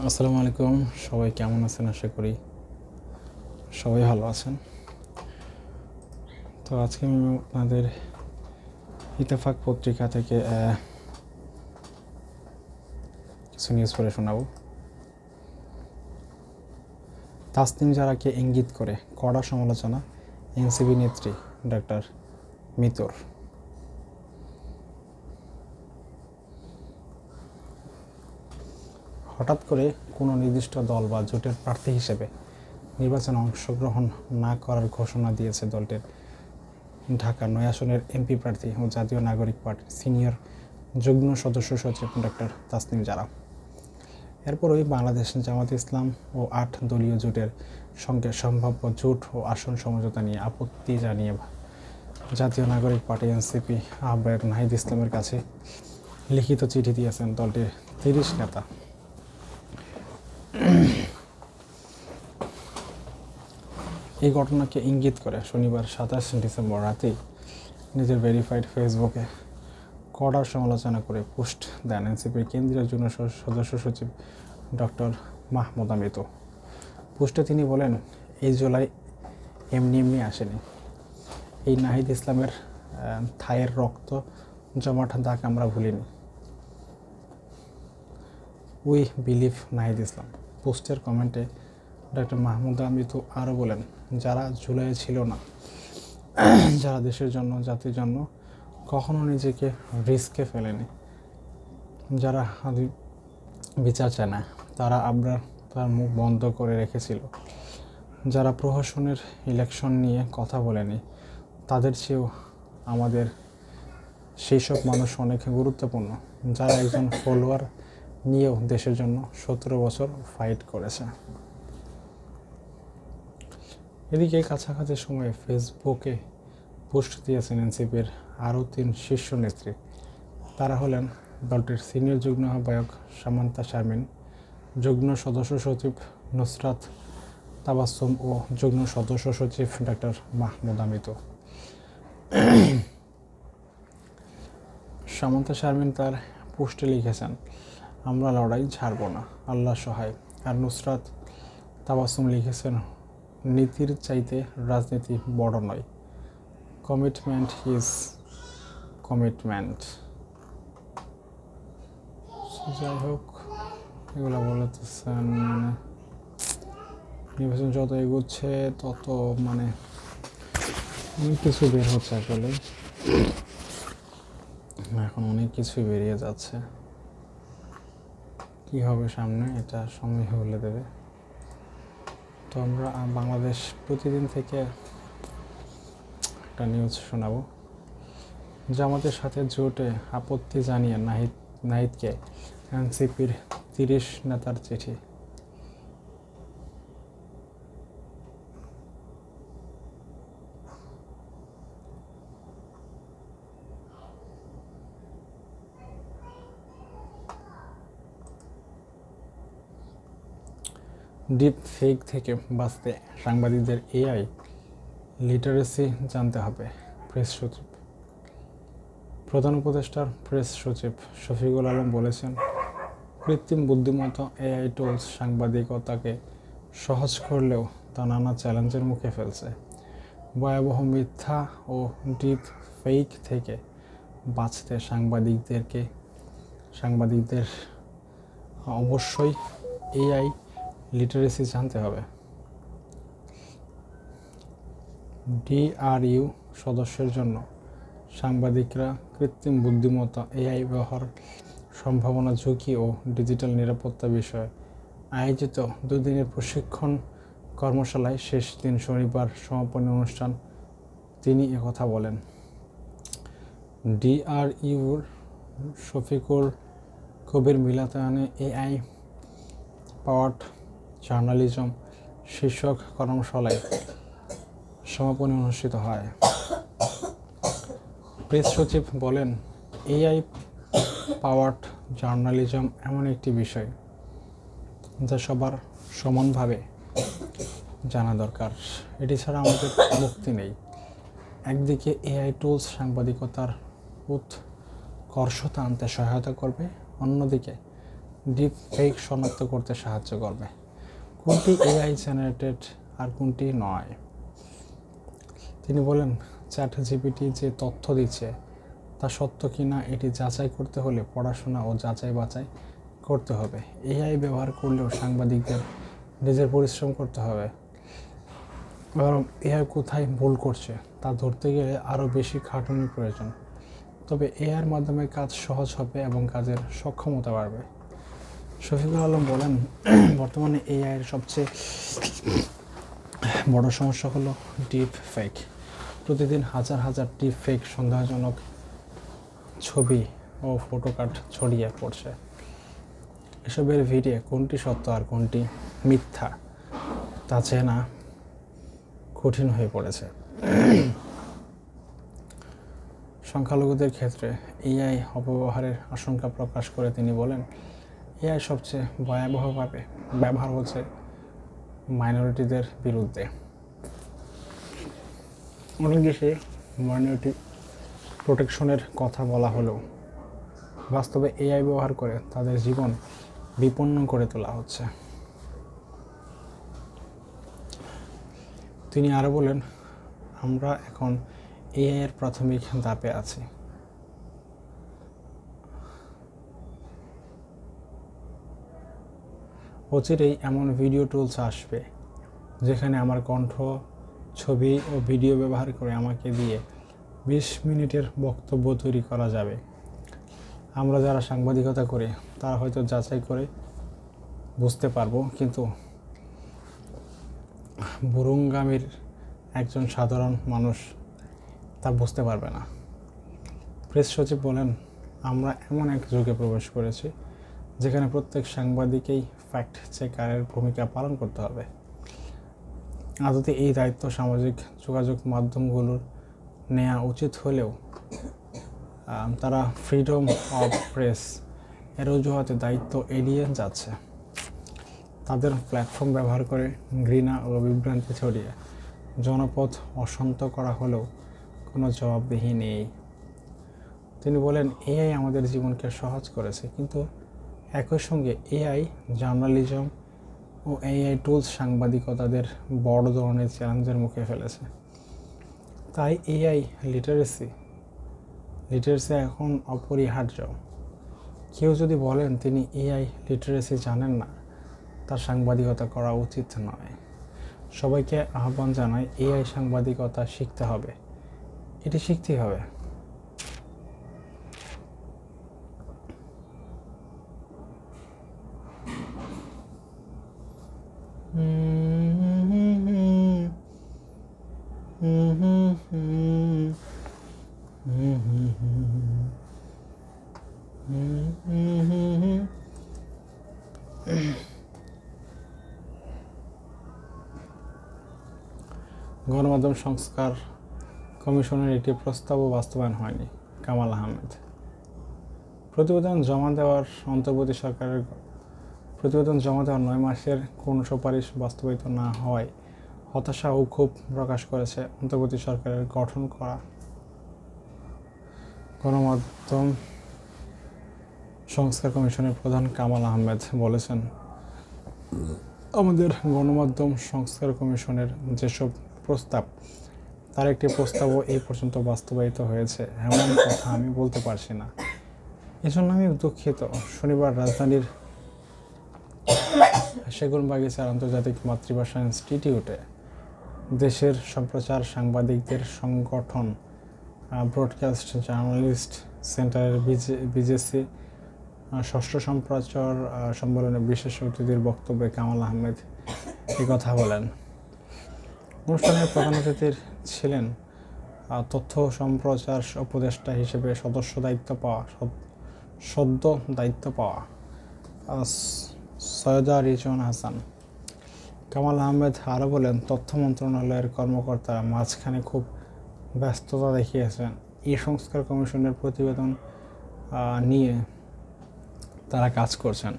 আসসালামু আলাইকুম, সবাই কেমন আছেন? আশা করি সবাই ভালো আছেন। তো আজকে আমি আপনাদের ইত্তেফাক পত্রিকা থেকে কিছু নিউজ পড়ে শোনাবো। তাসনিম জারাকে ইঙ্গিত করে কড়া সমালোচনা এনসিপি নেত্রী ডক্টর মিতুর। হঠাৎ করে কোনো নির্দিষ্ট দল বা জোটের প্রার্থী হিসেবে নির্বাচনে অংশগ্রহণ না করার ঘোষণা দিয়েছে দলটির ঢাকা ৯ আসনের এমপি প্রার্থী ও জাতীয় নাগরিক পার্টির সিনিয়র যুগ্ম সদস্য সচিব ডক্টর তাসনিম জারা। এরপরই বাংলাদেশ জামাত ইসলাম ও ৮ দলীয় জোটের সঙ্গে সম্ভাব্য জোট ও আসন সমঝোতা নিয়ে আপত্তি জানিয়ে জাতীয় নাগরিক পার্টি এনসিপি আহ্বায়ক নাহিদ ইসলামের কাছে লিখিত চিঠি দিয়েছেন দলটির ৩০ নেতা। এই ঘটনাকে ইঙ্গিত করে শনিবার ২৭ ডিসেম্বর রাতেই নিজের ভেরিফাইড ফেসবুকে কড়া সমালোচনা করে পোস্ট দেন এনসিপির কেন্দ্রীয় যুগ্ম সদস্য সচিব ডক্টর মাহমুদা মিতু। পোস্টে তিনি বলেন, এই জুলাই এমনি আসেনি। এই নাহিদ ইসলামের থায়ের রক্ত জমাট দাগ আমরা ভুলিনি। We believe Nahid Islam. পোস্টের কমেন্টে ডক্টর মাহমুদা মিতু আরও বলেন, যারা জুলাইয়ে ছিল না, যারা দেশের জন্য জাতির জন্য কখনো নিজেকে রিস্কে ফেলেনি, যারা বিচার চায় না, তারা আবরার তার মুখ বন্ধ করে রেখেছিল, যারা প্রহসনের ইলেকশন নিয়ে কথা বলেনি, তাদের চেয়েও আমাদের সেই সব মানুষ অনেক গুরুত্বপূর্ণ, যারা একজন ফলোয়ার নিয়েও দেশের জন্য ১৭ বছর ফাইট করেছে। এদিকে কাছাকাছি সময়ে ফেসবুকে পোস্ট দিয়েছেন এনসিপির আরও ৩ শীর্ষ নেত্রী। তারা হলেন দলটির সিনিয়র যুগ্ম আহ্বায়ক সামান্তা শারমিন, যুগ্ম সদস্য সচিব নুসরাত তাবাসসুম ও যুগ্ম সদস্য সচিব ডক্টর মাহমুদা মিতু। সামান্তা শারমিন তার পোস্টে লিখেছেন, আমরা লড়াই ছাড়ব না, আল্লাহ সহায়। আর নুসরাত তাবাসসুম লিখেছেন, নীতির চাইতে রাজনীতি বড় নয়, কমিটমেন্ট ইজ কমিটমেন্ট। যাই হোক, এগুলো বলতেছেন নির্বাচন যত এগোচ্ছে তত অনেক কিছু বের হচ্ছে। আসলে এখন অনেক কিছুই বেরিয়ে যাচ্ছে, কি হবে সামনে এটা সময় বলে দেবে। তো আমরা বাংলাদেশ প্রতিদিন থেকে একটা নিউজ শোনাবো। জামাতের সাথে জোটে আপত্তি জানিয়ে নাহিদকে এনসিপির ৩০ নেতার চিঠি। ডিপ ফেক থেকে বাঁচতে সাংবাদিকদের এআই লিটারেসি জানতে হবে, প্রেস সচিব। প্রধান উপদেষ্টার প্রেস সচিব শফিকুল আলম বলেছেন, কৃত্রিম বুদ্ধিমত্তা এআই টুলস সাংবাদিকতাকে সহজ করলেও তা নানা চ্যালেঞ্জের মুখে ফেলছে। ভয়াবহ মিথ্যা ও ডিপ ফেক থেকে বাঁচতে সাংবাদিকদের অবশ্যই এআই লিটারেসি জানতে হবে। ডিআরইউ সদস্যের জন্য সাংবাদিকরা কৃত্রিম বুদ্ধিমত্তা এআই ব্যবহার সম্ভাবনা, ঝুঁকি ও ডিজিটাল নিরাপত্তা বিষয়ে আয়োজিত 2 দিনের প্রশিক্ষণ কর্মশালায় শেষ দিন শনিবার সমাপনী অনুষ্ঠান তিনি একথা বলেন। ডিআরইউর শফিকুল কবির মিলাতায়নে এআই পাওয়ার্ড জার্নালিজম শীর্ষক কর্মশালায় সমাপনী অনুষ্ঠিত হয়। প্রেস সচিব বলেন, এআই পাওয়ার্ড জার্নালিজম এমন একটি বিষয় যা সবার সমানভাবে জানা দরকার। এটি ছাড়া আমাদের মুক্তি নেই। একদিকে এআই টুলস সাংবাদিকতার উৎকর্ষতা আনতে সহায়তা করবে, অন্যদিকে ডিপ ফেক শনাক্ত করতে সাহায্য করবে। কোনটি এআই জেনারেটেড আর কোনটি নয়। তিনি বলেন চ্যাট জিপিটি যে তথ্য দিচ্ছে তা সত্য কিনা এটি যাচাই করতে হলে পড়াশোনা ও যাচাই বাছাই করতে হবে। এআই ব্যবহার করলেও সাংবাদিকদের নিজের পরিশ্রম করতে হবে। বরং এআই কোথায় ভুল করছে তা ধরতে গেলে আরও বেশি খাটুনির প্রয়োজন। তবে এআইয়ের মাধ্যমে কাজ সহজ হবে এবং কাজের সক্ষমতা বাড়বে। শফিকুল আলম বলেন, বর্তমানে এআইয়ের সবচেয়ে বড় সমস্যা হলো ডিপ ফেক। প্রতিদিন হাজার হাজার ডিপ ফেক সন্দেহজনক ছবি ও ফটোকার্ড ছড়িয়ে পড়ছে। এসবের ভিডিও কোনটি সত্য আর কোনটি মিথ্যা তা চেনা কঠিন হয়ে পড়েছে। সংখ্যালঘুদের ক্ষেত্রে এআই অপব্যবহারের আশঙ্কা প্রকাশ করে তিনি বলেন, এআই সবচেয়ে ভয়াবহভাবে ব্যবহার হচ্ছে মাইনরিটিদের বিরুদ্ধে। অনেক দেশে মাইনরিটি প্রোটেকশনের কথা বলা হলেও বাস্তবে এআই ব্যবহার করে তাদের জীবন বিপন্ন করে তোলা হচ্ছে। তিনি আরও বলেন, আমরা এখন এআইয়ের প্রাথমিক ধাপে আছি। অচিরেই এমন ভিডিও টুলস আসবে যেখানে আমার কণ্ঠ, ছবি ও ভিডিও ব্যবহার করে আমাকে দিয়ে 20 মিনিটের বক্তব্য তৈরি করা যাবে। আমরা যারা সাংবাদিকতা করি তারা হয়তো যাচাই করে বুঝতে পারবো, কিন্তু বুরুঙ্গামির একজন সাধারণ মানুষ তা বুঝতে পারবে না। প্রেস সচিব বলেন, আমরা এমন এক যুগে প্রবেশ করেছি যেখানে প্রত্যেক সাংবাদিকেই ফ্যাক্ট চেকারের ভূমিকা পালন করতে হবে। আদতে এই দায়িত্ব সামাজিক যোগাযোগ মাধ্যমগুলোর নেওয়া উচিত হলেও তারা ফ্রিডম অফ প্রেস এর অজুহাতে দায়িত্ব এড়িয়ে যাচ্ছে। তাদের প্ল্যাটফর্ম ব্যবহার করে ঘৃণা ও বিভ্রান্তি ছড়িয়ে জনপথ অশান্ত করা হলেও কোনো জবাবদিহি নেই। তিনি বলেন, এআই আমাদের জীবনকে সহজ করেছে, কিন্তু একই সঙ্গে এআই জার্নালিজম ও এআই টুলস সাংবাদিকতাদের বড় ধরনের চ্যালেঞ্জের মুখে ফেলেছে। তাই এআই লিটারেসি এখন অপরিহার্য। কেউ যদি বলেন তিনি এআই লিটারেসি জানেন না, তার সাংবাদিকতা করা উচিত নয়। সবাইকে আহ্বান জানায়, এআই সাংবাদিকতা শিখতে হবে, এটি শিখতেই হবে। গণমাধ্যম সংস্কার কমিশনের একটি প্রস্তাবও বাস্তবায়ন হয়নি। কামাল আহমেদ। প্রতিবেদন জমা দেওয়ার 9 মাসের কোনো সুপারিশ বাস্তবায়িত না হওয়ায় হতাশা ও ক্ষোভ প্রকাশ করেছে অন্তর্বর্তী সরকারের গঠন করা গণমাধ্যম সংস্কার কমিশনের প্রধান কামাল আহমেদ বলেছেন, আমাদের গণমাধ্যম সংস্কার কমিশনের যেসব প্রস্তাব তার একটি প্রস্তাবও এই পর্যন্ত বাস্তবায়িত হয়েছে এমন কথা আমি বলতে পারছি না। এজন্য আমি দুঃখিত। শনিবার রাজধানীর সেগুনবাগিচার আন্তর্জাতিক মাতৃভাষা ইনস্টিটিউটে দেশের সম্প্রচার সাংবাদিকদের সংগঠন ব্রডকাস্ট জার্নালিস্ট সেন্টারের বিজেসি ষষ্ঠ সম্প্রচার সম্মেলনে বিশেষ অতিথির বক্তব্যে কামাল আহমেদ কথা বলেন। অনুষ্ঠানের প্রধান অতিথি ছিলেন তথ্য সম্প্রচার উপদেষ্টা হিসেবে সদ্য দায়িত্ব পাওয়া সৈয়দা রিজওয়ানা হাসান। কামাল আহমেদ আরও বলেন, তথ্য মন্ত্রণালয়ের কর্মকর্তারা মাঝখানে খুব ব্যস্ততা দেখিয়েছেন। এই সংস্কার কমিশনের প্রতিবেদন নিয়ে তারা কাজ করছেন।